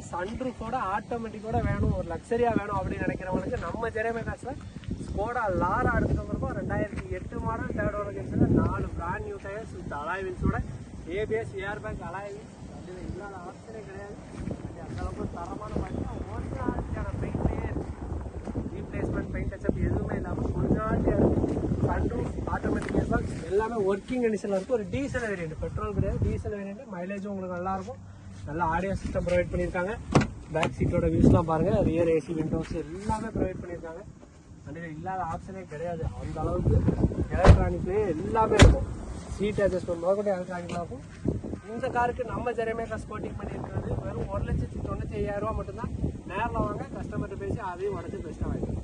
சன்ரூஃபோட ஆட்டோமேட்டிக்கோட வேணும், ஒரு லக்ஸரியாக வேணும் அப்படின்னு நினைக்கிறவங்களுக்கு நம்ம ஜெரேமியா கார்ஸில் ஸ்கோடா லாரா எடுத்துகிட்டு வந்திருக்கோம். 2008 மாடல் தேர்ட் ஓலகேஷனில் 4 brand new tyres with alloy வீல்ஸோட ABS air bag alloy wheels அதில் இல்லாத ஆப்ஷனே கிடையாது. அந்தளவுக்கு தரமான பார்த்தீங்கன்னா ஒரிஜினாலிட்டியான பெயிண்ட்லேயே ரீப்ளேஸ்மெண்ட் பெயிண்ட் டச்சப் எதுவுமே இல்லாமல் ஒரிஜினாலிட்டியாக இருக்குது. சன்ரூஃப் ஆட்டோமேட்டிக் ஏர் பேக் எல்லாமே ஒர்க்கிங் கண்டிஷனில் இருக்கும். ஒரு டீசல் வேரியண்ட், பெட்ரோல் கிடையாது, டீசல் வேரியண்ட். மைலேஜும் உங்களுக்கு நல்லாயிருக்கும். நல்ல ஆடியோ சிஸ்டம் ப்ரொவைட் பண்ணியிருக்காங்க. பேக் சீட்டோட வியூஸ்லாம் பாருங்கள். ரியர் ஏசி விண்டோஸ் எல்லாமே ப்ரொவைட் பண்ணியிருக்காங்க. வண்டியில் இல்லாத ஆப்ஷனே கிடையாது. அந்த அளவுக்கு எலக்ட்ரானிக்லேயே எல்லாமே இருக்கும். சீட் அட்ஜஸ்ட்மெண்ட் முதல்கூட எலக்ட்ரானிக்லாம் இருக்கும். இந்த காருக்கு நம்ம ஜெரேமியா கார்ஸ் கோட்டிங் பண்ணியிருக்கிறது வெறும் 1,95,000 மட்டும்தான். நேரில் வாங்க, கஸ்டமர்கிட்ட பேசி அதையும் உடச்சி பெஸ்ட்டாக வாங்கிக்கலாம்.